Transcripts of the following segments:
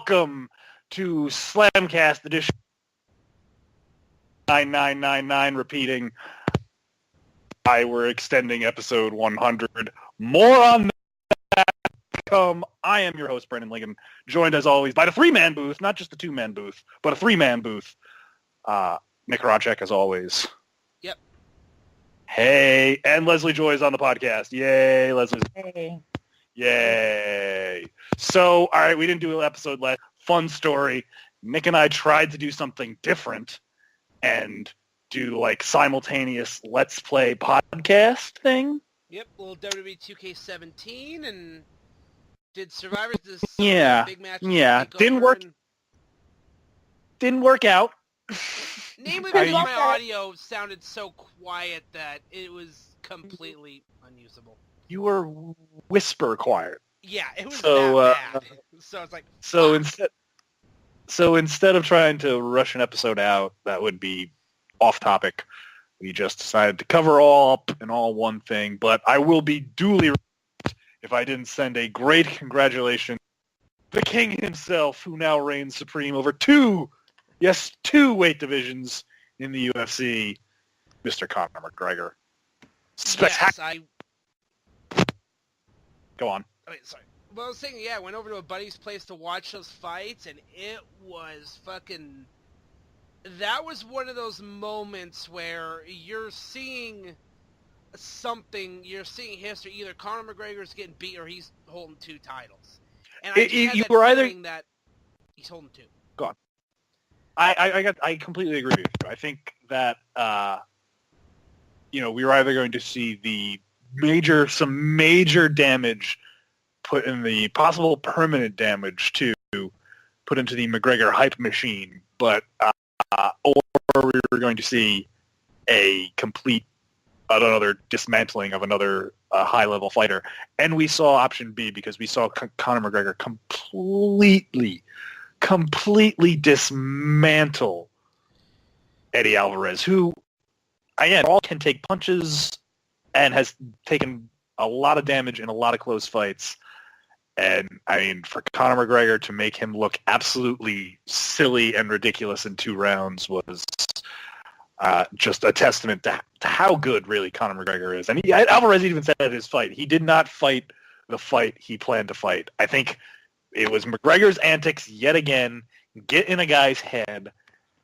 welcome to Slamcast edition 9999 repeating. We're extending episode 100. More on that come. I am your host, Brendan Liggan, joined as always by the three-man booth, not just the two-man booth, but a three-man booth. Nick Horaceck, as always. Yep. Hey, and Leslie Joy is on the podcast. Yay, Leslie. Hey. Yay. So, all right, we didn't do an episode last. Fun story. Nick and I tried to do something different and do like simultaneous Let's Play podcast thing. Yep, little WWE 2K17 and did Survivors this big match. Yeah, didn't work. Didn't work out. Namely because my audio sounded so quiet that it was completely unusable. You were whisper quiet. Yeah, it was that bad. So it's like instead of trying to rush an episode out that would be off topic, we just decided to cover all up in all one thing. But I will be duly if I didn't send a great congratulations to the king himself, who now reigns supreme over two weight divisions in the UFC, Mr. Conor McGregor. Spectacular. Yes, Go on. Wait, sorry. Well, I was saying, I went over to a buddy's place to watch those fights, and it was fucking... That was one of those moments where you're seeing something, you're seeing history. Either Conor McGregor's getting beat or he's holding two titles. And I were either that he's holding two. Go on. I completely agree with you. I think that, we were either going to see some major damage put in the possible permanent damage to put into the McGregor hype machine, or we were going to see a complete another dismantling of another high-level fighter. And we saw option B because we saw Conor McGregor completely dismantle Eddie Alvarez, who, again, all can take punches and has taken a lot of damage in a lot of close fights. And, I mean, for Conor McGregor to make him look absolutely silly and ridiculous in 2 rounds was just a testament to how good, really, Conor McGregor is. And Alvarez even said at his fight, he did not fight the fight he planned to fight. I think it was McGregor's antics yet again, get in a guy's head,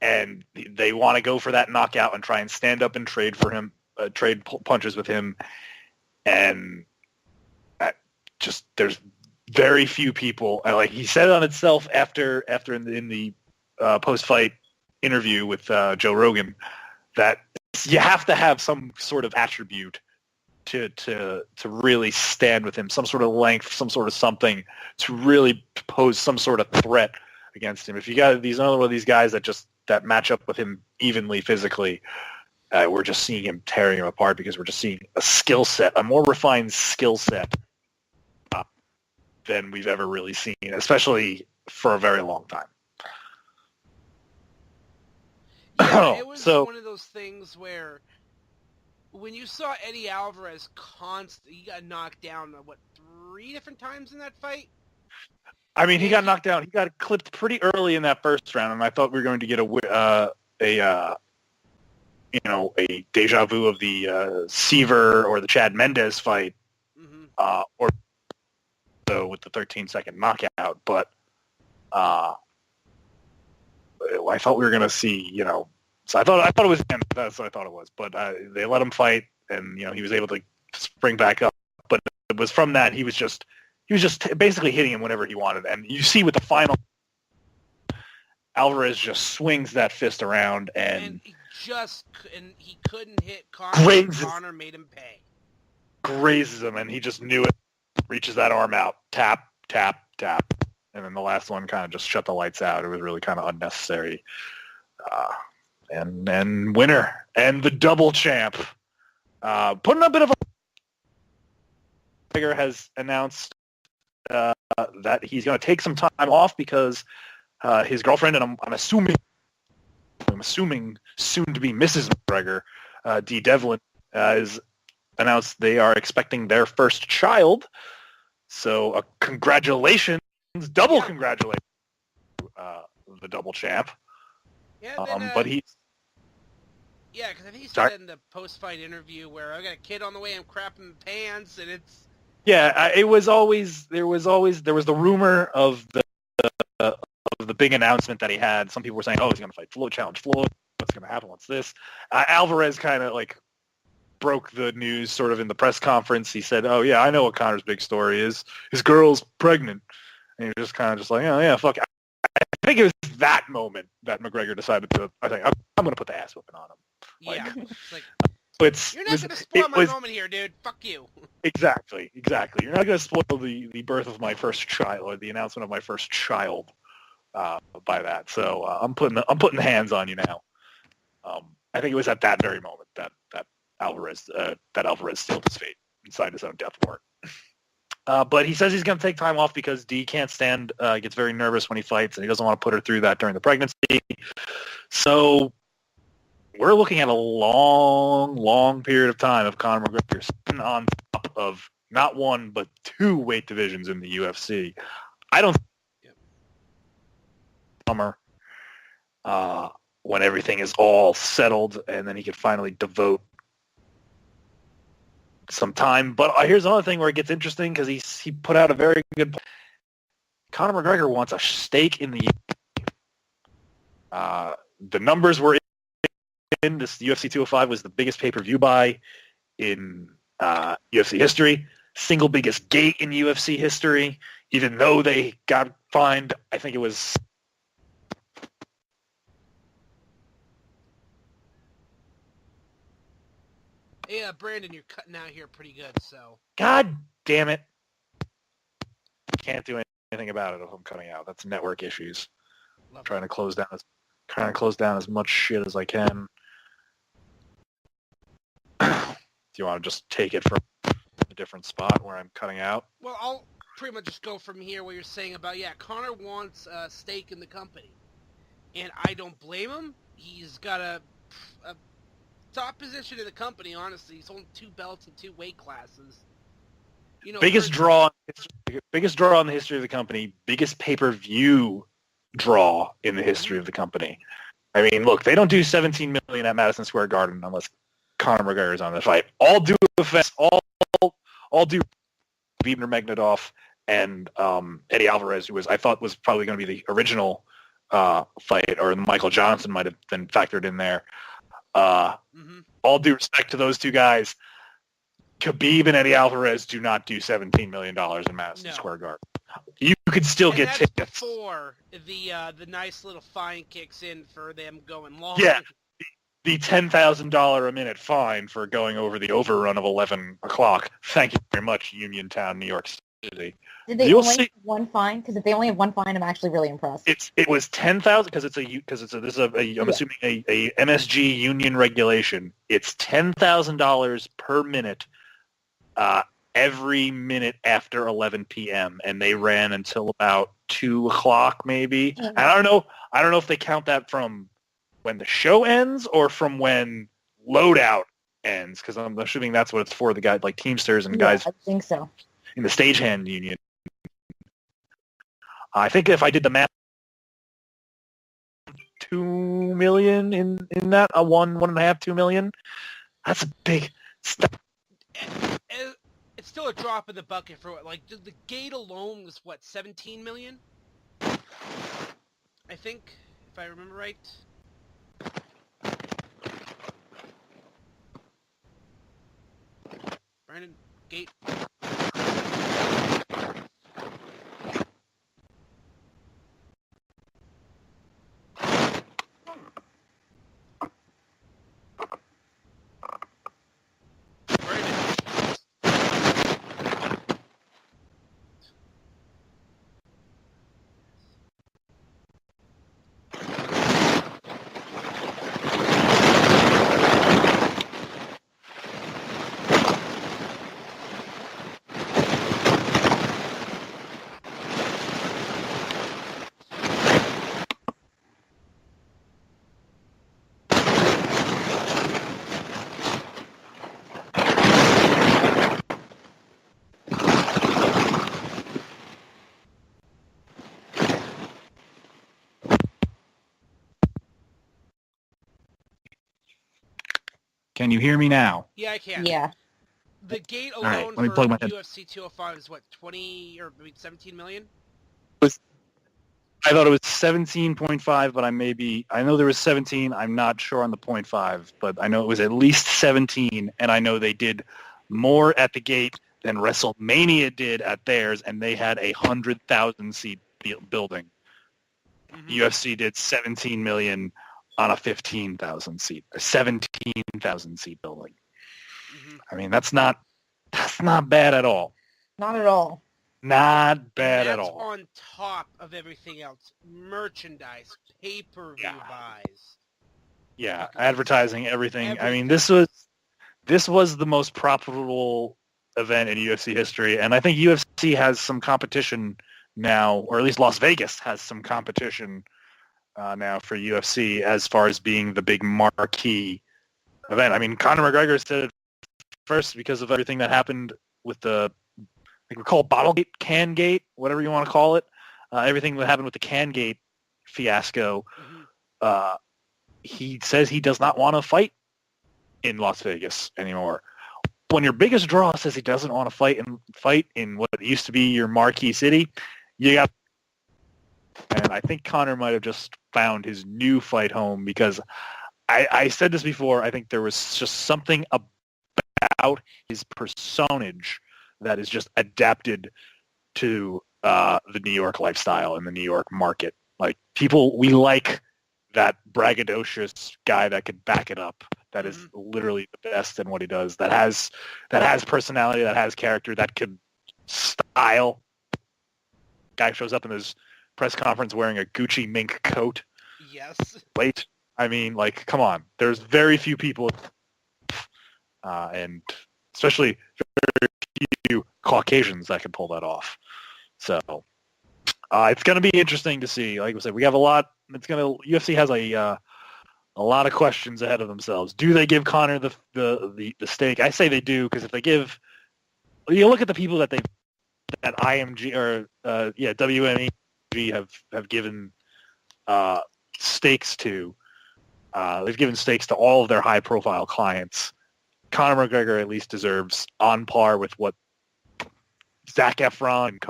and they want to go for that knockout and try and stand up and trade for him, trade punches with him. And there's very few people, like he said it on itself after in the post-fight interview with Joe Rogan, that you have to have some sort of attribute to really stand with him, some sort of length, some sort of something to really pose some sort of threat against him. If you got another one of these guys that match up with him evenly physically, we're just seeing him tearing him apart because we're just seeing a more refined skill set than we've ever really seen, especially for a very long time. Yeah, it was one of those things where when you saw Eddie Alvarez he got knocked down, 3 different times in that fight? I mean, he got knocked down. He got clipped pretty early in that first round, and I thought we were going to get a deja vu of the Seaver or the Chad Mendez fight, or so with the 13-second knockout. But I thought we were going to see, so I thought it was him. That's what I thought it was. But they let him fight, and he was able to spring back up. But it was from that he was just basically hitting him whenever he wanted. And you see with the final, Alvarez just swings that fist around and he couldn't hit Conor. Conor made him pay. Grazes him, and he just knew it. Reaches that arm out, tap, tap, tap, and then the last one kind of just shut the lights out. It was really kind of unnecessary. And winner and the double champ, putting a bit of a. Tiger has announced that he's going to take some time off because his girlfriend, and I'm assuming soon to be Mrs. McGregor, Dee Devlin, is announced they are expecting their first child. So congratulations, double congratulations the double champ. Yeah, then, But he. Yeah, because I think he said in the post-fight interview where I got a kid on the way, I'm crapping pants, and it's. Yeah, there was the rumor of the big announcement that he had. Some people were saying, "Oh, he's going to fight Floyd, challenge Floyd. What's going to happen? What's this?" Alvarez kind of like broke the news sort of in the press conference. He said, "Oh yeah, I know what Conor's big story is. His girl's pregnant," and he was just kind of just like, "Oh yeah, fuck." I think it was that moment that McGregor decided to. I think I'm going to put the ass whipping on him. Yeah, it's like. You're not going to spoil my moment here, dude. Fuck you. Exactly. You're not going to spoil the birth of my first child or the announcement of my first child by that. So I'm putting the hands on you now. I think it was at that very moment that Alvarez sealed his fate and signed his own death warrant. But he says he's going to take time off because Dee can't stand, gets very nervous when he fights, and he doesn't want to put her through that during the pregnancy. So we're looking at a long, long period of time of Conor McGregor sitting on top of not one but two weight divisions in the UFC. I don't summer when everything is all settled and then he could finally devote some time. But here's another thing where it gets interesting because he put out a very good point. Conor McGregor wants a stake in the the numbers were in this. UFC 205 was the biggest pay-per-view buy in UFC history, single biggest gate in UFC history, even though they got fined. I think it was Yeah, Brandon, you're cutting out here pretty good, so. God damn it. Can't do anything about it if I'm cutting out. That's network issues. I'm trying to close down as much shit as I can. Do you want to just take it from a different spot where I'm cutting out? Well, I'll pretty much just go from here what you're saying about, Conor wants a stake in the company. And I don't blame him. He's got a top position in the company, honestly. He's holding 2 belts and 2 weight classes. Biggest draw in the history of the company, biggest pay-per-view draw in the history of the company. I mean, look, they don't do 17 million at Madison Square Garden unless Conor McGregor is on the fight. All due Vibner Magnadov and Eddie Alvarez, who I thought was probably going to be the original fight, or Michael Johnson might have been factored in there. All due respect to those two guys, Khabib and Eddie Alvarez do not do $17 million in Madison Square Garden. You could still get tickets. Before the nice little fine kicks in for them going long. Yeah, the $10,000 a minute fine for going over the overrun of 11 o'clock. Thank you very much, Uniontown, New York City. Did they only have one fine? Because if they only have one fine, I'm actually really impressed. It was 10,000 because I'm assuming a MSG union regulation. It's $10,000 per minute, every minute after 11 p.m. and they ran until about 2 o'clock maybe. Mm-hmm. And I don't know if they count that from when the show ends or from when loadout ends, because I'm assuming that's what it's for, the guys like Teamsters and guys. I think so. In the stagehand union. I think if I did the math, 2 million in that, 1.5, 2 million. That's a big step. It's still a drop in the bucket for the gate alone was 17 million? I think, if I remember right. Brandon, gate. Can you hear me now? Yeah, I can. Yeah. The gate right, alone let me for plug my head. UFC 205 is what, 20 or 17 million? I thought it was 17.5, but I know there was 17. I'm not sure on the 0.5, but I know it was at least 17, and I know they did more at the gate than WrestleMania did at theirs, and they had 100,000 seat building. Mhm. UFC did 17 million on a 15,000 seat, or 17,000 seat building. Mhm. I mean, that's not bad at all. Not at all. Not bad And at that's all. on top of everything else. Merchandise, pay-per-view Yeah. buys. Yeah, Fucking advertising, everything. I mean, everything. this was the most profitable event in UFC history, and I think UFC has some competition now, or at least Las Vegas has some competition now for UFC as far as being the big marquee event. I mean, Conor McGregor said it first because of everything that happened with the, I think we call it Bottlegate, Cangate, whatever you want to call it. Everything that happened with the Cangate fiasco. Mhm. He says he does not want to fight in Las Vegas anymore. When your biggest draw says he doesn't want to fight in what used to be your marquee city, you got. And I think Conor might have just found his new fight home because I said this before. I think there was just something about his personage that is just adapted to the New York lifestyle and the New York market. Like people, we like that braggadocious guy that could back it up. That is literally the best in what he does. That has personality. That has character. That could style. Guy shows up in his press conference wearing a Gucci mink coat. Yes. Wait, I mean, like, come on. There's very few people, and especially very few Caucasians that can pull that off. So it's going to be interesting to see. Like I said, we have a lot. UFC has a lot of questions ahead of themselves. Do they give Conor the stake? I say they do because if they give, you look at the people that IMG or WME have given stakes to. They've given stakes to all of their high-profile clients. Conor McGregor at least deserves on par with what Zac Efron and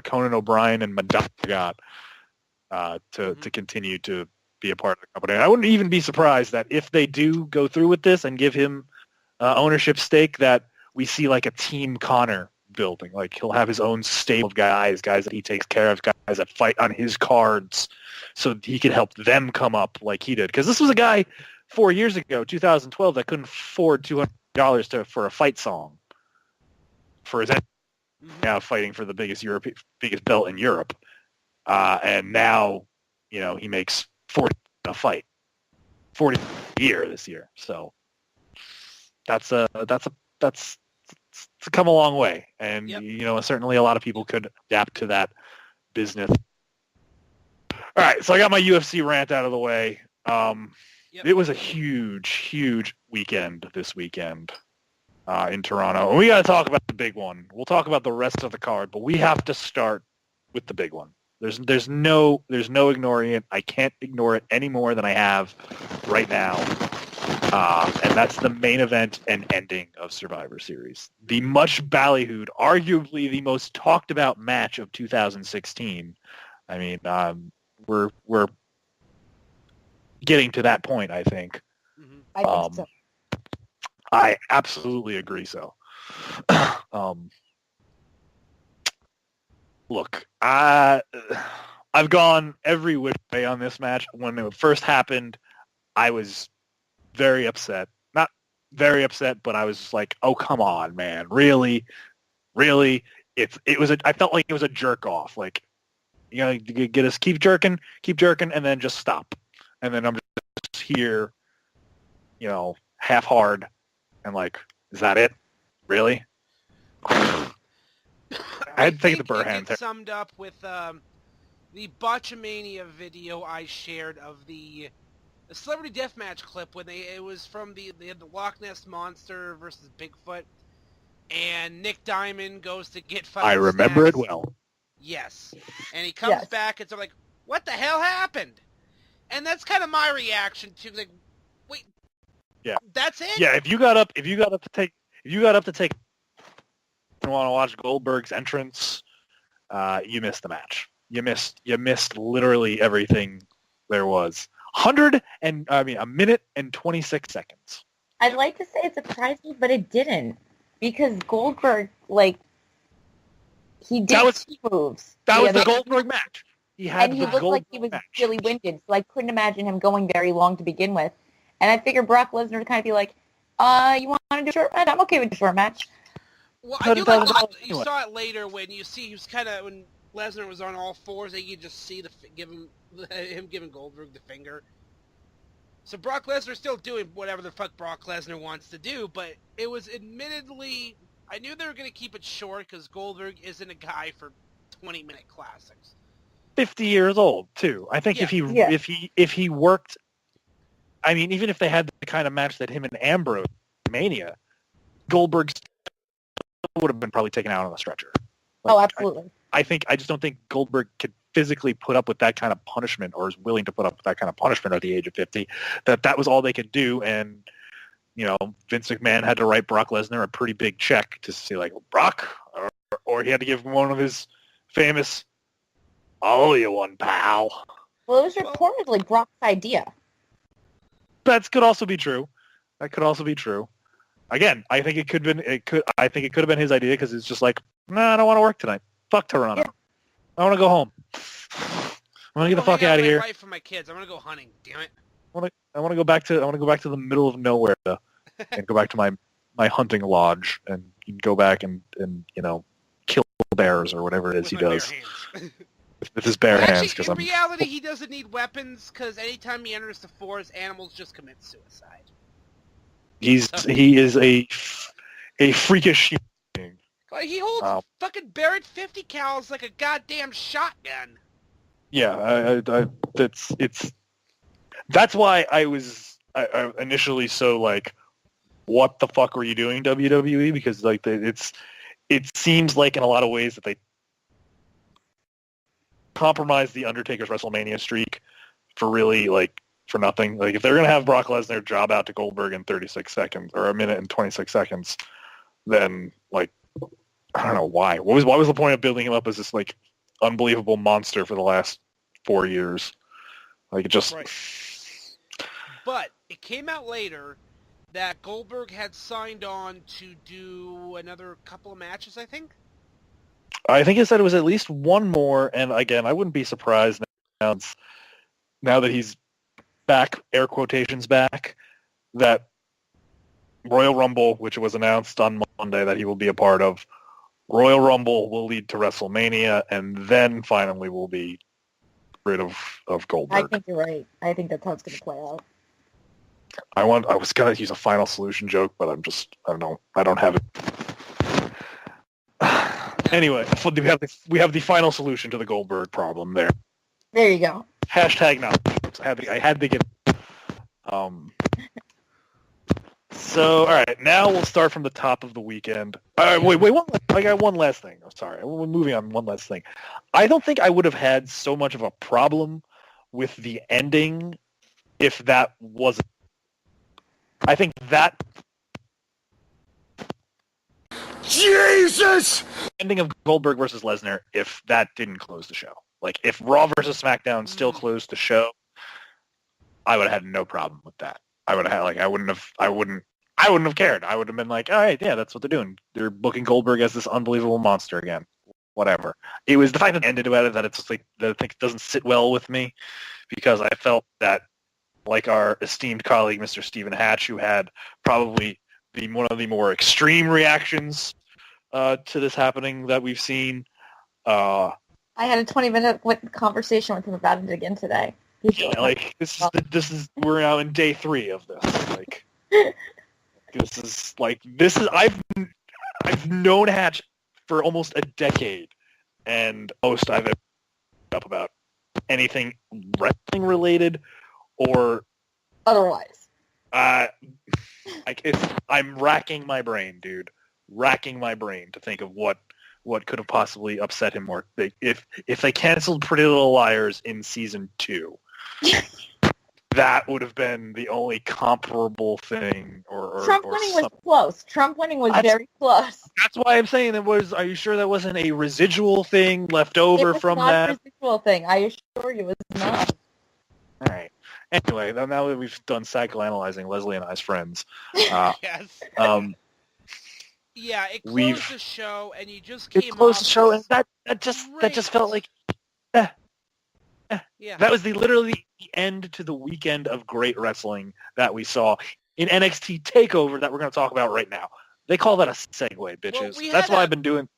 Conan O'Brien and Madonna got to continue to be a part of the company. I wouldn't even be surprised that if they do go through with this and give him ownership stake, that we see like a Team Conor building. Like he'll have his own stable of guys that he takes care of, guys that fight on his cards, so he can help them come up like he did. Because this was a guy 4 years ago, 2012, that couldn't afford $200 for a fight song for his now fighting for the biggest belt in Europe, and now he makes 40 a fight, 40 a year this year. So that's come a long way, and certainly a lot of people could adapt to that business. All right, so I got my UFC rant out of the way. It was a huge weekend this weekend in Toronto, and we got to talk about the big one. We'll talk about the rest of the card, but we have to start with the big one. There's no ignoring it. I can't ignore it any more than I have right now. And that's the main event and ending of Survivor Series. The much ballyhooed, arguably the most talked about match of 2016. I mean, we're getting to that point, I think. I think so. I absolutely agree so. Look, I've gone every which way on this match. When it first happened, I was very upset. Not very upset, but I was like, "Oh, come on, man! Really?" I felt like it was a jerk off. Like, you get us keep jerking, and then just stop. And then I'm just here, half hard, and like, is that it? Really? I had to take the Burhans. It summed up with the Botchamania video I shared of the Celebrity Deathmatch clip when they had the Loch Ness Monster versus Bigfoot, and Nick Diamond goes to get fucking I remember snacks. it well. Yes. And he comes back and so I'm like, what the hell happened? And that's kind of my reaction to, like, wait, Yeah. That's it. Yeah, if you got up to take and want to watch Goldberg's entrance, you missed the match. You missed literally everything there was. A minute and 26 seconds. I'd like to say it surprised me, but it didn't. Because Goldberg, he did key moves. That was the Goldberg match. He looked like he was really winded, so I couldn't imagine him going very long to begin with. And I figured Brock Lesnar would kind of be like, you want to do a short match? I'm okay with a short match. Well, I do like you saw it later when you see he was when Lesnar was on all fours, and you just see him giving Goldberg the finger. So Brock Lesnar's still doing whatever the fuck Brock Lesnar wants to do, but it was admittedly, I knew they were going to keep it short because Goldberg isn't a guy for 20-minute classics. 50 years old too. I think if he worked, I mean, even if they had the kind of match that him and Ambrose Mania, Goldberg would have been probably taken out on a stretcher. Absolutely. I just don't think Goldberg could physically put up with that kind of punishment, or is willing to put up with that kind of punishment at the age of 50. That was all they could do, and Vince McMahon had to write Brock Lesnar a pretty big check to say Brock, or he had to give him one of his famous, "I'll owe you one, pal." Well, it was reportedly Brock's idea. That could also be true. Again, I think it could have been his idea because it's just I don't want to work tonight. Fuck Toronto. Yeah. I want to go home. I want to get the fuck out of here. My wife and my kids. I want to go hunting. Damn it. I want to go back to the middle of nowhere and go back to my hunting lodge and go back and kill bears or whatever it is he does with his bare hands. Actually, in reality, he doesn't need weapons because anytime he enters the forest, animals just commit suicide. He is a freakish being. He holds fucking Barrett 50 cals like a goddamn shotgun. Yeah, that's why I was initially so what the fuck were you doing, WWE? Because it seems like in a lot of ways that they compromised the Undertaker's WrestleMania streak for really for nothing. If they're gonna have Brock Lesnar job out to Goldberg in 36 seconds or a minute and 26 seconds, then I don't know why. What was the point of building him up as this unbelievable monster for the last 4 years? It just. Right. But it came out later that Goldberg had signed on to do another couple of matches, I think. I think he said it was at least one more, and again, I wouldn't be surprised now that he's back, air quotations back, that Royal Rumble, which was announced on Monday that he will be a part of, Royal Rumble will lead to WrestleMania, and then finally we'll be rid of Goldberg. I think you're right. I think that's how it's going to play out. I was going to use a final solution joke, but I don't have it. Anyway, we have the final solution to the Goldberg problem there. There you go. Hashtag not. I had to get. So, all right, now we'll start from the top of the weekend. All right, wait, I got one last thing. I'm sorry. We're moving on. One last thing. I don't think I would have had so much of a problem with the ending if that wasn't. I think that Jesus ending of Goldberg versus Lesnar, if that didn't close the show. If Raw versus SmackDown still closed the show, I would have had no problem with that. I would have had I wouldn't have cared. I would have been all right, yeah, that's what they're doing. They're booking Goldberg as this unbelievable monster again. Whatever. It was the fact that it ended about it that it's just that I think it doesn't sit well with me, because I felt that our esteemed colleague Mr. Stephen Hatch, who had probably one of the more extreme reactions to this happening that we've seen. I had a 20-minute conversation with him about it again today. Yeah, this is we're now in day 3 of this. This is I've known Hatch for almost a decade, and most I've ever up about anything wrestling related or otherwise. I'm racking my brain, dude. Racking my brain to think of what could have possibly upset him more. If they canceled Pretty Little Liars in season 2. that would have been the only comparable thing. Or Trump or winning something. was close. Trump winning was very close. That's why I'm saying it was. Are you sure that wasn't a residual thing left over from that? It was not a residual thing. I assure you, it was not. All right. Anyway, now that we've done psychoanalyzing Leslie and I's friends, Yes. Yeah, it closed the show, and you just came it closed off the show, this and that just felt like, yeah. that was literally the end to the weekend of great wrestling that we saw in NXT TakeOver that we're going to talk about right now. They call that a segue, bitches. Well, That's why I've been doing.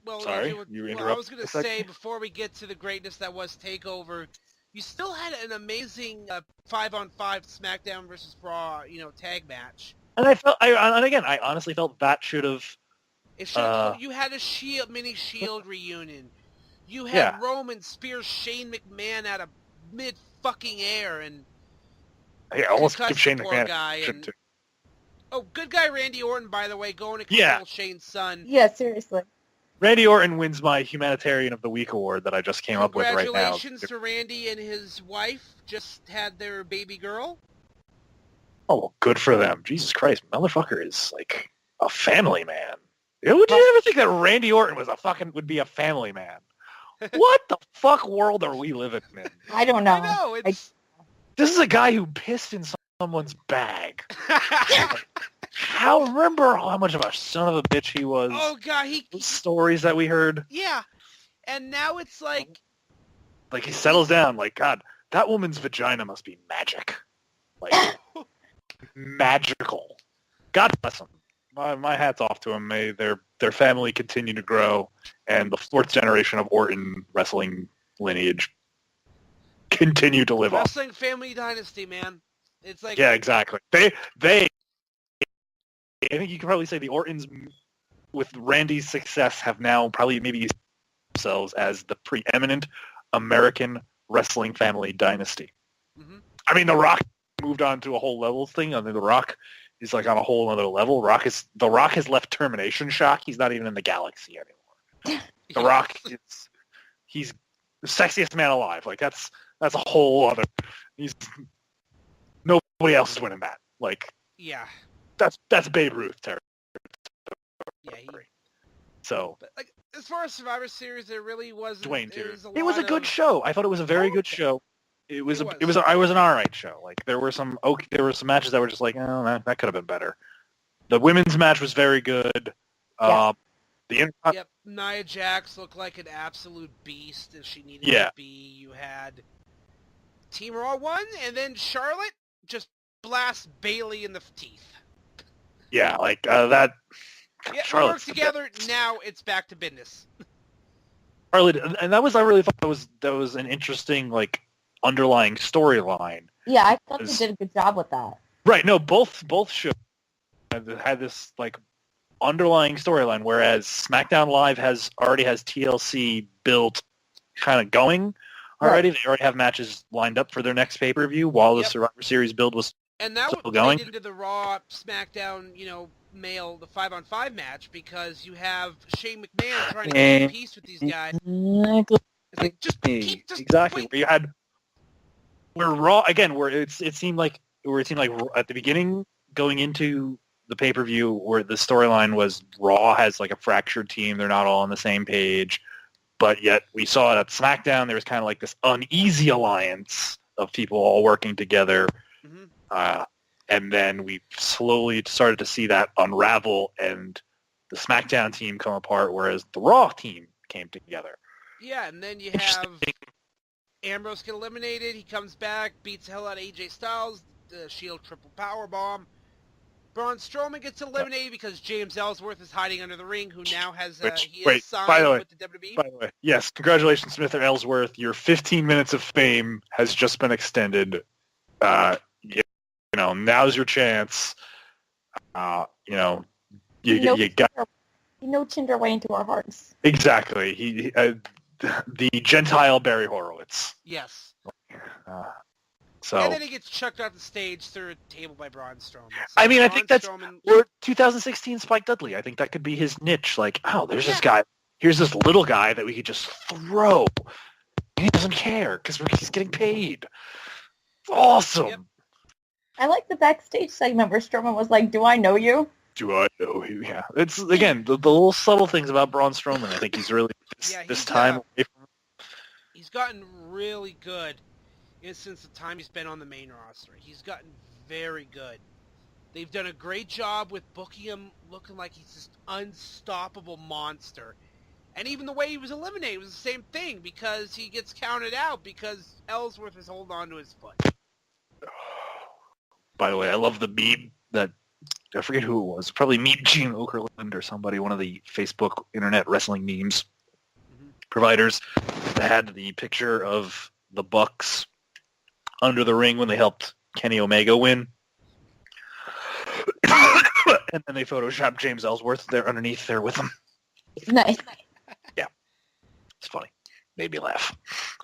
Well, Sorry, you interrupted. I was going to say, before we get to the greatness that was TakeOver, you still had an amazing 5-on-5 SmackDown versus Raw, tag match. And I honestly felt that should have. You had a mini Shield reunion. You had Roman spear Shane McMahon out of mid fucking air, and almost give Shane McMahon guy. Good guy Randy Orton, by the way, going to control Shane's son. Yeah, seriously. Randy Orton wins my Humanitarian of the Week award that I just came up with right now. Congratulations to Randy and his wife. Just had their baby girl. Oh, well, good for them. Jesus Christ, motherfucker is like a family man. Would you ever think that Randy Orton would be a family man? What the fuck world are we living in? I don't know. I know, this is a guy who pissed in someone's bag. Remember how much of a son of a bitch he was? Oh god, Those stories that we heard. Yeah, and now it's like he settles down. Like, God, that woman's vagina must be magic. Like, magical. God bless him. My hat's off to him. May their family continue to grow, and the fourth generation of Orton wrestling lineage continue to live on. Wrestling family dynasty, man. It's like, yeah, exactly. They I think you can probably say the Ortons, with Randy's success, have now probably maybe used themselves as the preeminent American wrestling family dynasty. Mm-hmm. I mean, The Rock moved on to a whole level thing. I mean, The Rock is like on a whole other level. The Rock has left Termination Shock. He's not even in the galaxy anymore. The Rock he's the sexiest man alive. Like that's a whole other. Nobody else is winning that. Like, yeah, that's Babe Ruth territory. Yeah. But like, as far as Survivor Series, there really wasn't. Dwayne too. It was a good show. I thought it was a very good show. It was an alright show. Like there were some matches that were just like, oh, that could have been better. The women's match was very good. Nia Jax looked like an absolute beast as she needed to be. You had Team Raw won, and then Charlotte just blasts Bayley in the teeth. Yeah, like that. Yeah, we work together. Now it's back to business. Charlotte, and I really thought that was an interesting underlying storyline. Yeah, I thought they did a good job with that. Right. No, both shows had this underlying storyline, whereas SmackDown Live already has TLC built, kind of going already. Right. They already have matches lined up for their next pay-per-view while the Survivor Series build was still going. Played into the Raw SmackDown, male, the 5-on-5 match, because you have Shane McMahon trying to make peace with these guys. It's like, just exactly wait. where you had where Raw again, where it seemed like at the beginning going into the pay-per-view, where the storyline was Raw has a fractured team, they're not all on the same page, but yet we saw it at SmackDown. There was kind of this uneasy alliance of people all working together, and then we slowly started to see that unravel and the SmackDown team come apart, whereas the Raw team came together. Yeah, and then you have Ambrose get eliminated. He comes back, beats the hell out of AJ Styles, the Shield triple powerbomb. Braun Strowman gets eliminated because James Ellsworth is hiding under the ring, who now has signed with the WWE. By the way, yes, congratulations, Smith or Ellsworth. Your 15 minutes of fame has just been extended. Now's your chance. You got. You know, Tinder way into our hearts. Exactly. He the Gentile Barry Horowitz. Yes. And then he gets chucked off the stage through a table by Braun Strowman. So I mean, I think that's 2016 Spike Dudley. I think that could be his niche. There's this guy. Here's this little guy that we could just throw. He doesn't care because he's getting paid. It's awesome. Yep. I like the backstage segment where Strowman was like, "Do I know you?" Do I know you? Yeah. It's, again, the little subtle things about Braun Strowman. I think he's really, this time away from... He's gotten really good since the time he's been on the main roster. He's gotten very good. They've done a great job with booking him looking like he's this unstoppable monster. And even the way he was eliminated was the same thing, because he gets counted out because Ellsworth is holding on to his foot. By the way, I love the meme that, I forget who it was, probably Meme Gene Okerlund or somebody, one of the Facebook internet wrestling memes providers, that had the picture of the Bucks under the ring when they helped Kenny Omega win. And then they photoshopped James Ellsworth there underneath there with them. Nice. Yeah. It's funny. Made me laugh.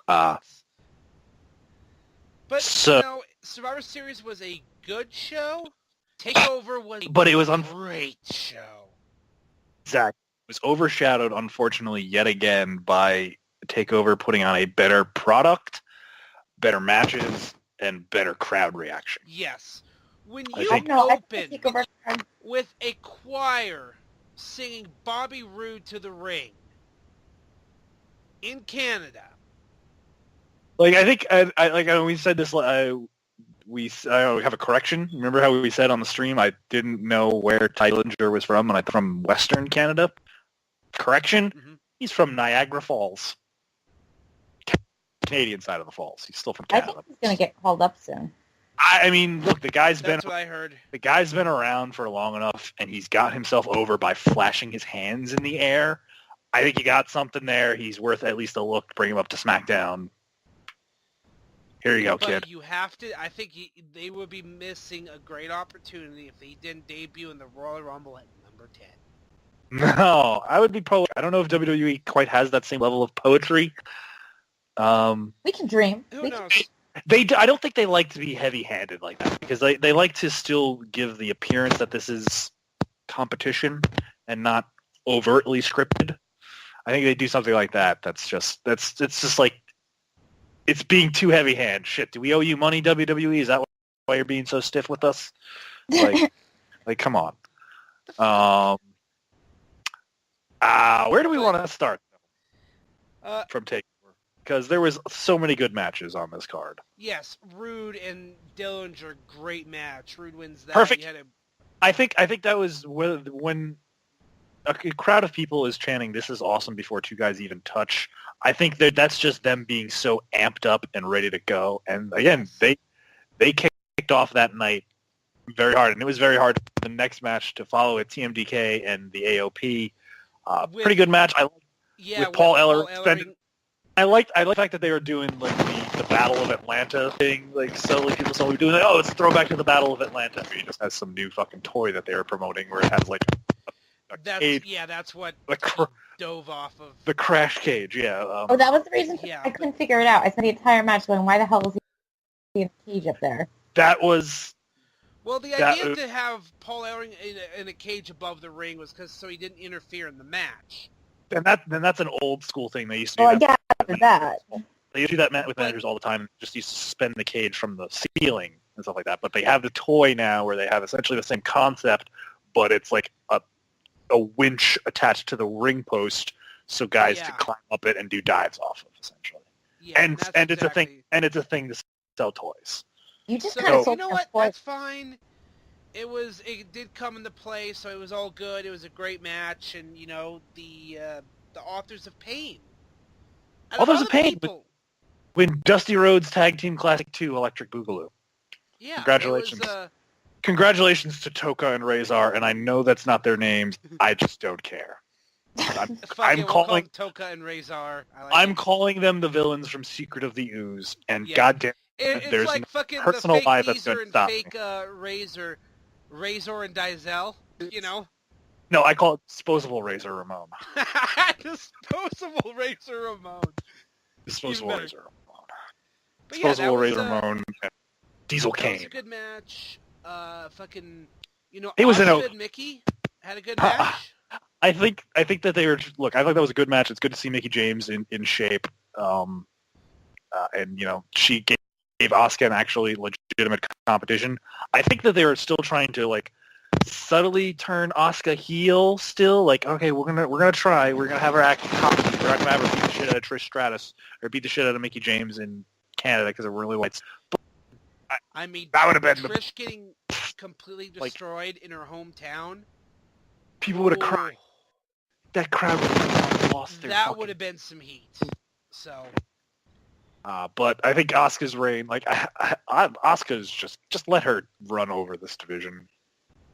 But, so, you know, Survivor Series was a good show. TakeOver was a great show. Exactly. It was overshadowed, unfortunately, yet again by TakeOver putting on a better product, better matches, and better crowd reaction. Yes. When I you think- open with a choir singing Bobby Roode to the Ring in Canada. Like, I think, we said this, we have a correction. Remember how we said on the stream I didn't know where Ty Dillinger was from, and I'm from Western Canada? Correction, he's from Niagara Falls. Canadian side of the falls. He's still from I Canada. think he's gonna get called up soon. I mean, look, That's what I heard. The guy's been around for long enough, and he's got himself over by flashing his hands in the air. I think he got something there. He's worth at least a look. Bring him up to SmackDown. Here you go, But kid. you have to. I think they would be missing a great opportunity if he didn't debut in the Royal Rumble at number 10. No, I would be I don't know if WWE quite has that same level of poetry. We can dream. Who knows? I don't think they like to be heavy-handed like that, because they like to still give the appearance that this is competition and not overtly scripted. I think they do something like that. It's just like, it's being too heavy-handed. Shit, do we owe you money, WWE? Is that why you're being so stiff with us? Like, come on. Where do we want to start from TakeOver? Because there was so many good matches on this card. Yes, Rude and Dillinger, great match. Rude wins that. Perfect. I think that was when a crowd of people is chanting, "This is awesome," before two guys even touch. I think that's just them being so amped up and ready to go. And again, they kicked off that night very hard, and it was very hard for the next match to follow it. TMDK and the AOP, pretty good match. With Paul Ellering. I like the fact that they were doing like the Battle of Atlanta thing. Like, so like people saw we were doing, like, oh, it's a throwback to the Battle of Atlanta. He just has some new fucking toy that they were promoting where it has like a cage. Yeah, that's what dove off of. The crash cage, yeah. That was the reason I couldn't figure it out. I spent the entire match going, why the hell is he in a cage up there? That was... Well, the idea to have Paul Ellering in a cage above the ring was so he didn't interfere in the match. And that's an old school thing. They used to do that. That. They used to do that with managers all the time. Just used to suspend the cage from the ceiling and stuff like that. But they have the toy now where they have essentially the same concept, but it's like a winch attached to the ring post, so guys can climb up it and do dives off of, essentially. Yeah, and it's a thing. And it's a thing to sell toys. You just kind of you know what? That's fine. It did come into play, so it was all good. It was a great match, and you know the Authors of Pain. Authors of Pain. When Dusty Rhodes Tag Team Classic 2 Electric Boogaloo. Yeah. Congratulations. Congratulations to Toka and Razor, and I know that's not their names. I just don't care. I'm calling Toka and Razor. I'm calling them the villains from Secret of the Ooze, and goddamn, there's like fucking personal the fake life that's going to stop fake Razor and Diesel, you know? No, I call it Disposable Razor Ramon. Disposable Razor Ramon. Disposable Razor Ramon. But Disposable Razor Ramon. Diesel Kane. That was a good match. Fucking, you know, it was Mickey had a good match. I think that they were. Look, I thought that was a good match. It's good to see Mickey James in shape. And you know, she gave gave Asuka an actually legitimate competition. I think that they were still trying to like subtly turn Asuka heel. Still, like, okay, we're gonna try. We're gonna have her act cocky. We're not gonna have her beat the shit out of Trish Stratus or beat the shit out of Mickie James in Canada because they're really whites. But I mean, that would have been Trish getting completely destroyed in her hometown. People would have cried. That crowd would have lost their. That would have been some heat. So. But I think Asuka's reign, like, Asuka's just let her run over this division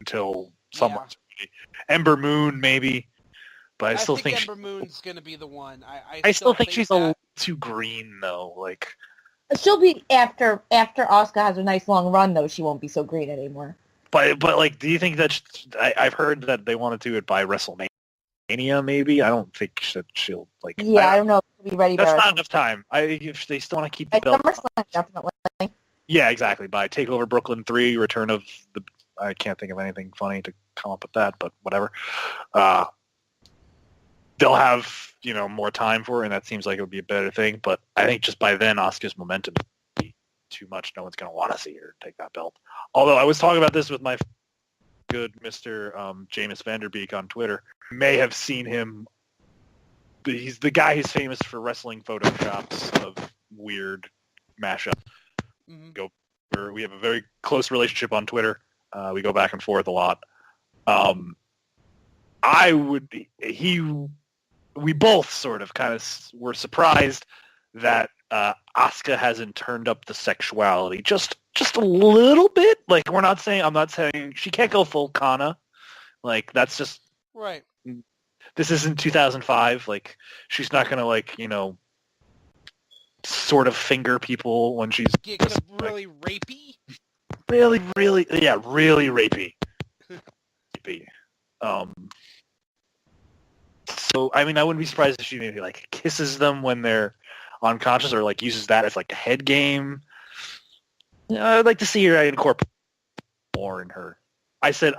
until someone's ready. Ember Moon, maybe, but I still think Ember Moon's going to be the one. I still think she's a little too green, though. Like, she'll be after Asuka has a nice long run, though. She won't be so green anymore. But like, do you think that I've heard that they want to do it by WrestleMania? Maybe I don't think that she'll like. Yeah, I don't know if she'll be ready. That's not enough time. If they still want to keep the belt. SummerSlam, definitely. Yeah, exactly. By Takeover Brooklyn 3, Return of the. I can't think of anything funny to come up with that, but whatever. They'll have more time for it, and that seems like it would be a better thing. But I think just by then, Asuka's momentum would be too much. No one's going to want to see her take that belt. Although I was talking about this with my good Mr. Jameis Vanderbeek on Twitter. You may have seen him. He's the guy who's famous for wrestling photoshops of weird mashup. Mm-hmm. We have a very close relationship on Twitter. We go back and forth a lot. We both sort of kind of were surprised that Asuka hasn't turned up the sexuality just a little bit. Like, I'm not saying she can't go full Kana. Like, that's just right. This isn't 2005. Like, she's not gonna sort of finger people when she's get really rapey. Really, really, yeah, really rapey. Rapey. So I mean, I wouldn't be surprised if she maybe like kisses them when they're unconscious, or like uses that as like a head game. I'd like to see her incorporate more in her. I said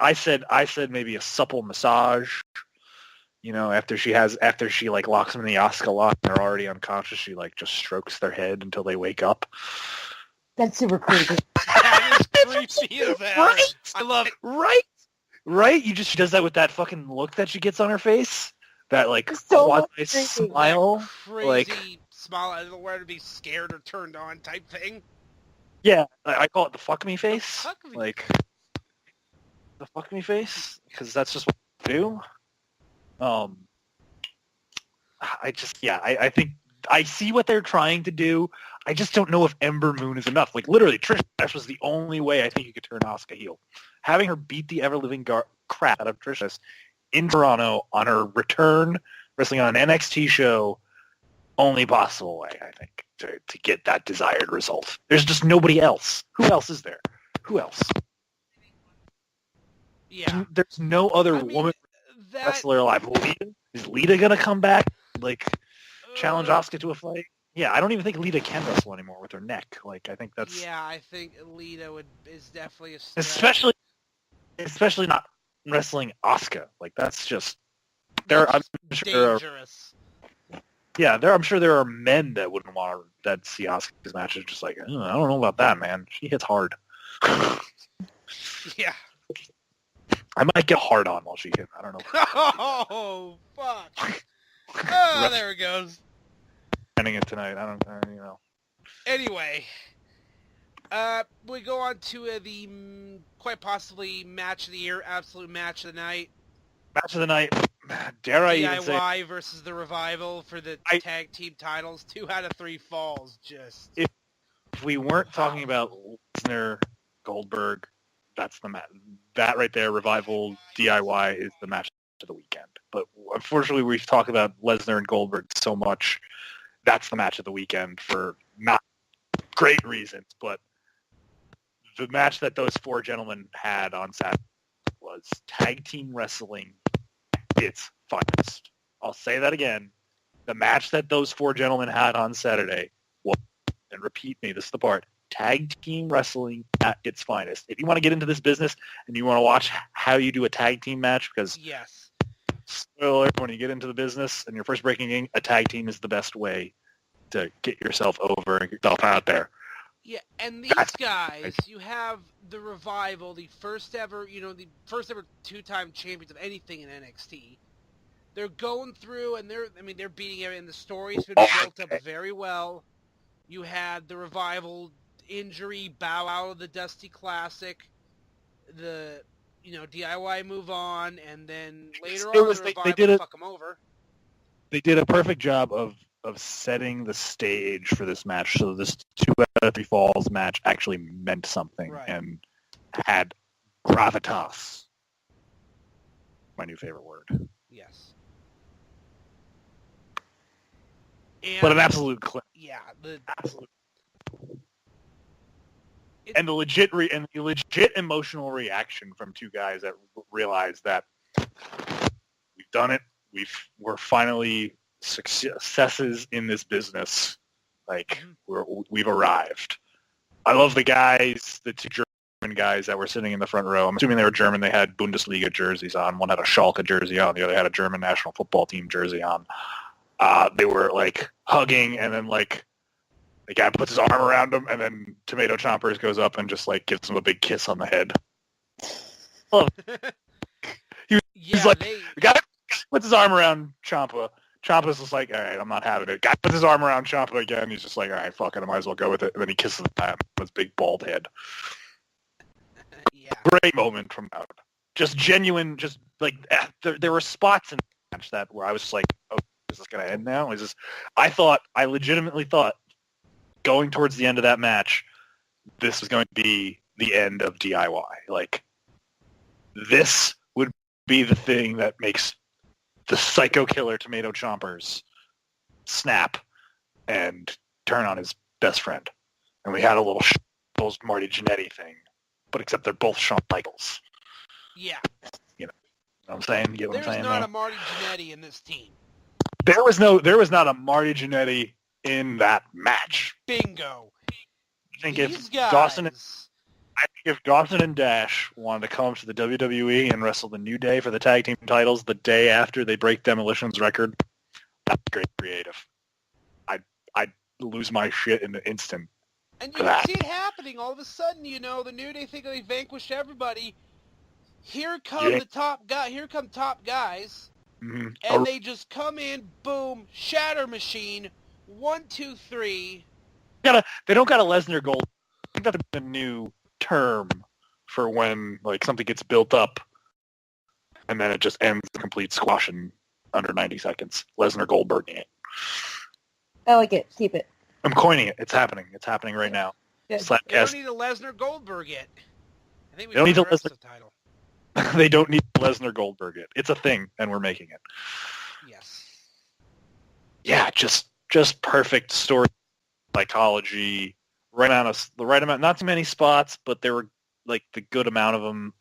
maybe a supple massage. After she like locks them in the Asuka lock and they're already unconscious, she like just strokes their head until they wake up. That's super creepy. That is creepy as hell. Right? I love it. Right? She does that with that fucking look that she gets on her face. That like so quasi smile. That crazy like smile. I don't know where to be scared or turned on type thing. Yeah, I call it the fuck me face. The fuck me face, because that's just what I do. I think I see what they're trying to do. I just don't know if Ember Moon is enough. Like, literally, Trish Stratus was the only way I think you could turn Asuka heel. Having her beat the ever-living crap out of Trish Stratus in Toronto on her return, wrestling on an NXT show, only possible way, I think, to get that desired result. There's just nobody else. Who else is there? Who else? Yeah. There's no other woman wrestler alive. Is Lita going to come back? Like, challenge Asuka to a fight? Yeah, I don't even think Lita can wrestle anymore with her neck. Like, I think that's... Yeah, I think Lita is definitely a stretch. Especially not wrestling Asuka. Like, that's just... I'm sure dangerous. I'm sure there are men that wouldn't want that see Asuka's matches just like, I don't know about that, man. She hits hard. Yeah. I might get hard on while she hits. I don't know. Oh, fuck. Oh, there it goes. Ending it tonight. I don't know. Anyway, we go on to the quite possibly match of the year, absolute match of the night. Match of the night. Dare I even say DIY versus the Revival for the tag team titles. 2 out of 3 falls. Just if we weren't talking about Lesnar, Goldberg, that's the match. That right there, Revival DIY is the match of the weekend. But unfortunately, we've talked about Lesnar and Goldberg so much. That's the match of the weekend for not great reasons, but the match that those 4 gentlemen had on Saturday was tag team wrestling at its finest. I'll say that again. The match that those 4 gentlemen had on Saturday was, and repeat me, this is the part, tag team wrestling at its finest. If you want to get into this business and you want to watch how you do a tag team match, because yes. Spoiler, when you get into the business and you're first breaking in, a tag team is the best way to get yourself over and get yourself out there. Yeah, and these That's guys, you have the Revival, the first ever 2-time champions of anything in NXT. They're going through, and they're beating everything. The story's been built up very well. You had the Revival injury, bow out of the Dusty Classic, the DIY move on, and then later on the Revival fuck them over. They did a perfect job of setting the stage for this match, so this 2 out of 3 falls match actually meant something and had gravitas. My new favorite word. Yes. But an absolute clip. Yeah, absolute. And the legit emotional reaction from 2 guys that realize that we've done it. We're finally successes in this business. Like we've arrived. I love the guys, the 2 German guys that were sitting in the front row. I'm assuming they were German. They had Bundesliga jerseys on. One had a Schalke jersey on. The other had a German national football team jersey on. They were like hugging, and then like the guy puts his arm around him, and then Tomato Chompers goes up and just like gives him a big kiss on the head. He's like, the guy puts his arm around Ciampa. Ciampa's just like, all right, I'm not having it. Guy puts his arm around Ciampa again. He's just like, all right, fuck it, I might as well go with it. And then he kisses the man with his big bald head. Yeah. Great moment from that. Just genuine, just like there were spots in the match where I was just like, oh, is this going to end now? I legitimately thought going towards the end of that match, this was going to be the end of DIY. Like, this would be the thing that makes the psycho killer Tomato Chompers snap and turn on his best friend. And we had a little Marty Jannetty thing, but except they're both Shawn Michaels. Yeah. You know what I'm saying? You get what I'm saying? There's not a Marty Jannetty in this team. There was not a Marty Jannetty in that match. Bingo. I think if Dawson and Dash wanted to come up to the WWE and wrestle the New Day for the tag team titles the day after they break Demolition's record, that's great creative. I'd lose my shit in an instant. And you can see it happening. All of a sudden, the New Day think they vanquished everybody. Here come the top guy. Here come top guys. Mm-hmm. And they just come in, boom, shatter machine, 1, 2, 3. They don't got a Lesnar Gold. I think that's a new term for when like something gets built up and then it just ends the complete squash in under 90 seconds. Lesnar Goldberging it. I like it. Keep it. I'm coining it. It's happening. It's happening right now. Slamcast. They don't need a Lesnar Goldberg yet. I think we don't need a Lesnar title. They don't need Lesnar Goldberg yet. It's a thing, and we're making it. Yes. Yeah, just perfect story, psychology, right amount. Not too many spots, but there were like the good amount of them.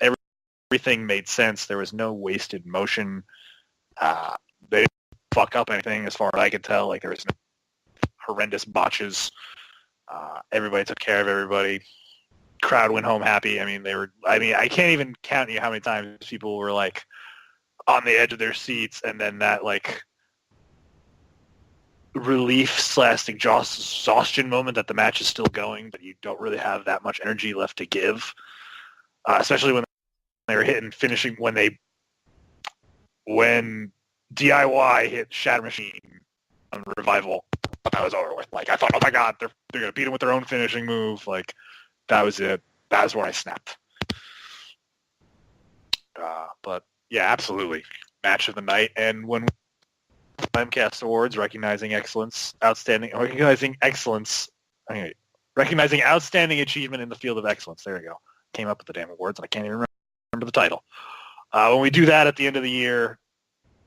Everything made sense. There was no wasted motion. They didn't fuck up anything, as far as I could tell. Like there was no horrendous botches. Everybody took care of everybody. Crowd went home happy. I can't even count you how many times people were like on the edge of their seats, and then that like relief / exhaustion moment that the match is still going, but you don't really have that much energy left to give. Especially when they were finishing when DIY hit Shatter Machine on Revival. That was over with. Like I thought, oh my god, they're gonna beat him with their own finishing move. Like that was it. That was where I snapped. But yeah, absolutely, match of the night. And when Slamcast Awards recognizing outstanding achievement in the field of excellence. There you go. Came up with the damn awards, and I can't even remember the title. When we do that at the end of the year,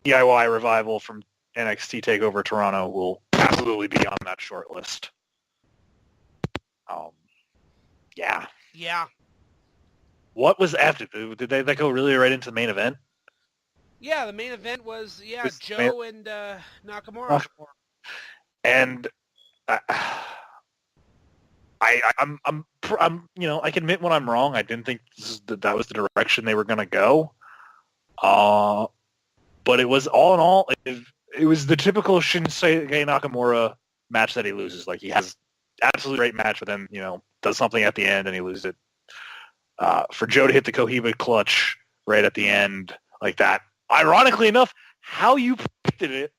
DIY Revival from NXT TakeOver Toronto will absolutely be on that short list. Yeah. Yeah. What was after? Did they go really right into the main event? Yeah, the main event was Joe and Nakamura. And I'm I can admit when I'm wrong. I didn't think that was the direction they were going to go. But it was all in all, it was the typical Shinsuke Nakamura match that he loses. Like he has absolutely great match, but then, does something at the end and he loses it. For Joe to hit the Cohiba clutch right at the end like that, ironically enough, how you predicted it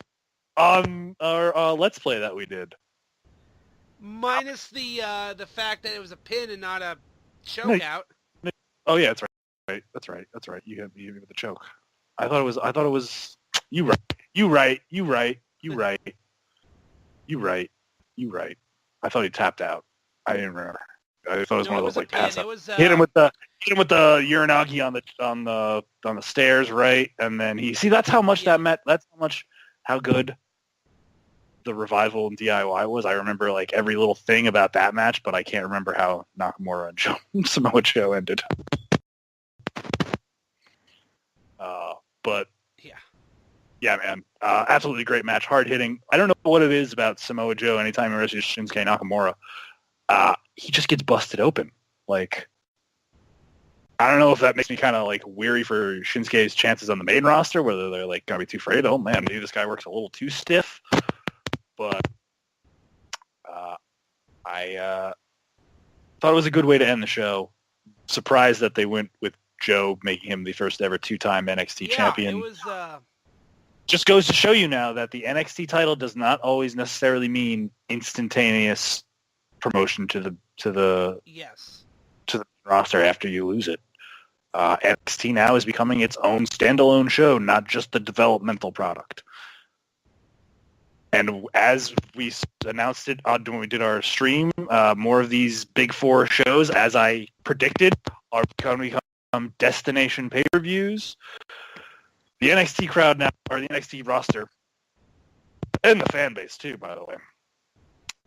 on our Let's Play that we did. Minus the fact that it was a pin and not a choke out. Oh yeah, that's right. That's right. You hit me with the choke. I thought it was. You right. I thought he tapped out. I didn't remember. I thought it was one of those like pass up. Hit him with the Uranagi on the stairs, right? And then that's how much that meant. That's how good the Revival and DIY was. I remember like every little thing about that match, but I can't remember how Nakamura and Samoa Joe ended. But yeah, man, absolutely great match, hard hitting. I don't know what it is about Samoa Joe. Anytime he wrestles Shinsuke Nakamura, he just gets busted open. Like, I don't know if that makes me kind of like weary for Shinsuke's chances on the main roster, whether they're like gonna be too afraid. Oh man, maybe this guy works a little too stiff. But I thought it was a good way to end the show. Surprised that they went with Joe, making him the first ever two-time NXT champion. It was. Just goes to show you now that the NXT title does not always necessarily mean instantaneous promotion to the roster after you lose it. NXT now is becoming its own standalone show, not just the developmental product. And as we announced it when we did our stream, more of these big four shows, as I predicted, are going to become destination pay-per-views. The NXT crowd now, or the NXT roster, and the fan base too, by the way,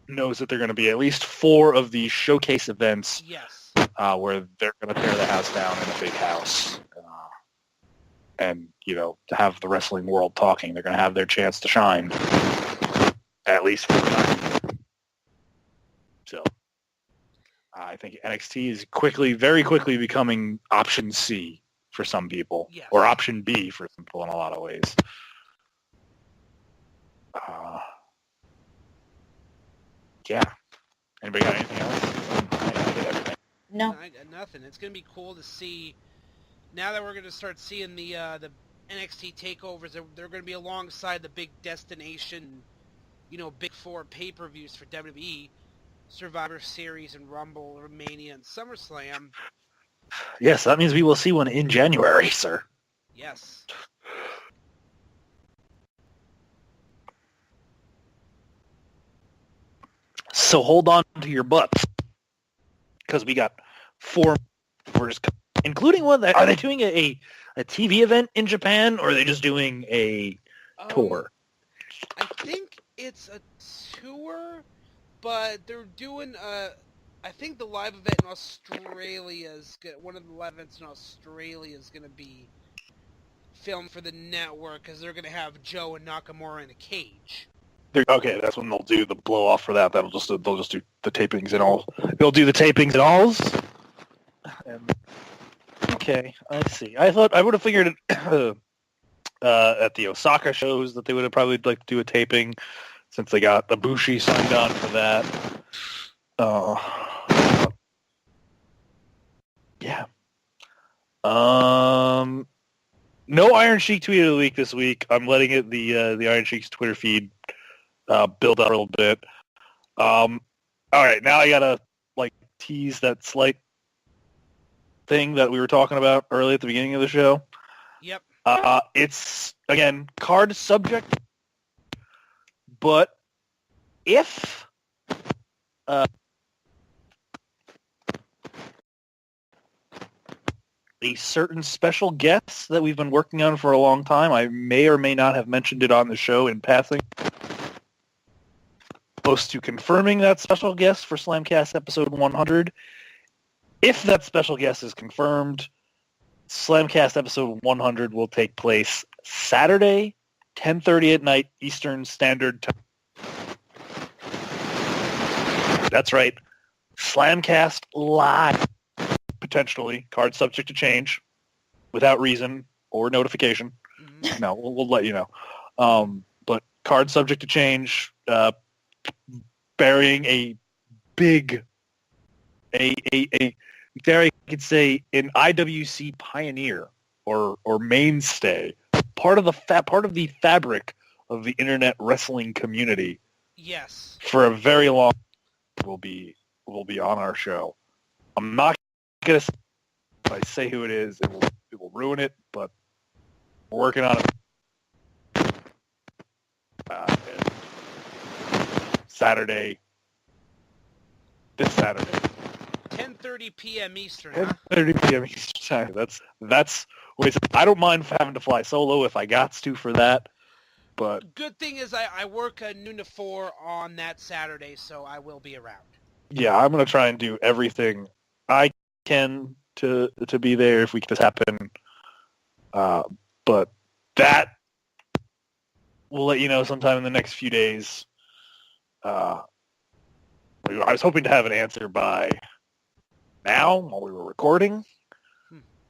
knows that there are going to be at least 4 of these showcase events where they're going to tear the house down in a big house. And, to have the wrestling world talking, they're going to have their chance to shine. At least for the time. So, I think NXT is very quickly becoming option C for some people, or option B for some people in a lot of ways. Yeah. Anybody got anything else? I did everything. No, I got nothing. It's going to be cool to see, now that we're going to start seeing the NXT takeovers, they're going to be alongside the big destination, big 4 pay-per-views for WWE, Survivor Series and Rumble, Mania, and SummerSlam. Yes, that means we will see one in January, sir. Yes. So hold on to your butts, because we got 4 more, including one. Are they doing a TV event in Japan, or are they just doing a tour? I think it's a tour, but they're doing I think the live event in Australia one of the live events in Australia is going to be filmed for the network, because they're going to have Joe and Nakamura in a cage. Okay, that's when they'll do the blow off for that. They'll just do the tapings and all. They'll do the tapings and alls. Okay, I see. I thought I would have figured at the Osaka shows that they would have probably like to do a taping, since they got Ibushi signed on for that. Yeah. No Iron Sheik tweet of the week this week. I'm letting it the Iron Sheik's Twitter feed build up a little bit. All right, now I gotta tease that slight thing that we were talking about early at the beginning of the show. Yep. It's again card subject, but if a certain special guest that we've been working on for a long time, I may or may not have mentioned it on the show in passing, close to confirming that special guest for Slamcast episode 100. If that special guest is confirmed, Slamcast episode 100 will take place Saturday, 10:30 at night, Eastern Standard Time. That's right. Slamcast live. Potentially. Card subject to change. Without reason or notification. Mm-hmm. No, we'll let you know. But card subject to change. Burying a big, there I could say an IWC pioneer or mainstay, part of the fabric of the internet wrestling community. Yes. For a very long time will be on our show. I'm not gonna if I say who it is, it will ruin it, but we're working on it. This Saturday. 10:30 p.m. Eastern, huh? 10:30 p.m. Eastern. That's. I don't mind having to fly solo if I got to for that, but good thing is I work noon to 4 on that Saturday, so I will be around. Yeah, I'm gonna try and do everything I can to be there if we can just happen. But that we'll let you know sometime in the next few days. I was hoping to have an answer by now while we were recording,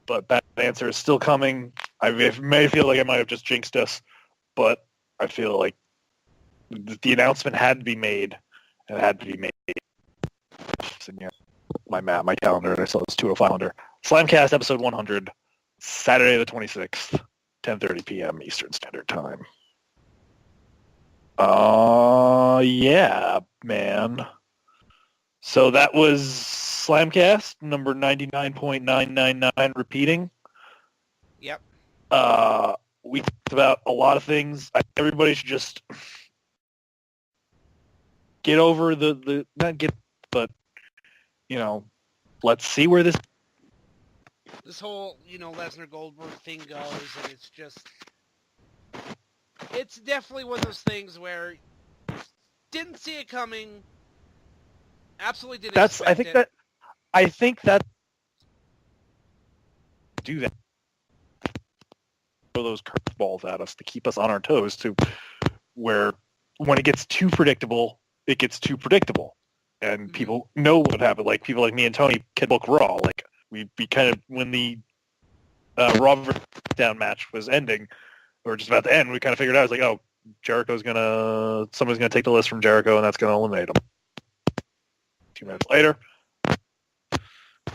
but that answer is still coming. I may feel like I might have just jinxed us, but I feel like the announcement had to be made, and it had to be made. My calendar, and I saw this 205 calendar. Slamcast episode 100, Saturday the 26th, 10:30 p.m. Eastern Standard Time. Yeah, man. So that was Slamcast number 99.999 repeating. Yep. We talked about a lot of things. Everybody should just get over but let's see where this whole, Lesnar Goldberg thing goes, and it's definitely one of those things where didn't see it coming, absolutely didn't expect it. I think that do that. Throw those curveballs at us to keep us on our toes to where when it gets too predictable, it gets too predictable. And people know what happened. Like people like me and Tony can book Raw. Like we kind of when the Raw down match was ending, or just about to end, we kind of figured out. I was like, oh, somebody's gonna take the list from Jericho, and that's gonna eliminate him. 2 minutes later,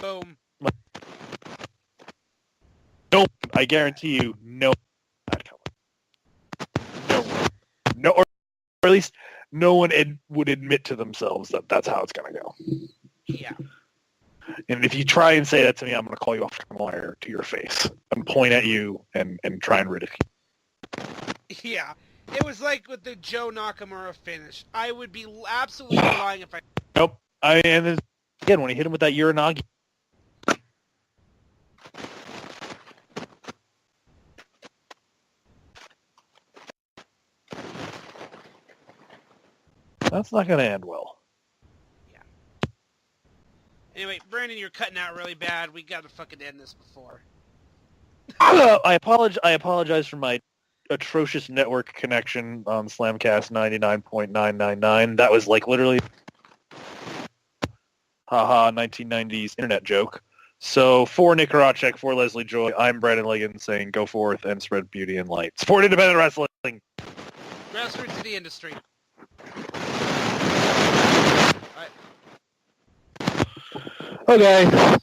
boom. Nope. I guarantee you, no. No, or at least no one would admit to themselves that that's how it's going to go. Yeah. And if you try and say that to me, I'm going to call you a fucking liar to your face and point at you and try and ridicule. Yeah. It was like with the Joe Nakamura finish. I would be absolutely lying if I... Nope. And again, when he hit him with that Uranagi. That's not going to end well. Yeah. Anyway, Brandon, you're cutting out really bad. We got to fucking end this before. I apologize for my atrocious network connection on Slamcast 99.999. That was like literally haha 1990s internet joke. So for Nick Horaceck, for Leslie Joy, I'm Brandon Liggan saying go forth and spread beauty and light. Support independent wrestling. Grassroots to the industry. Okay.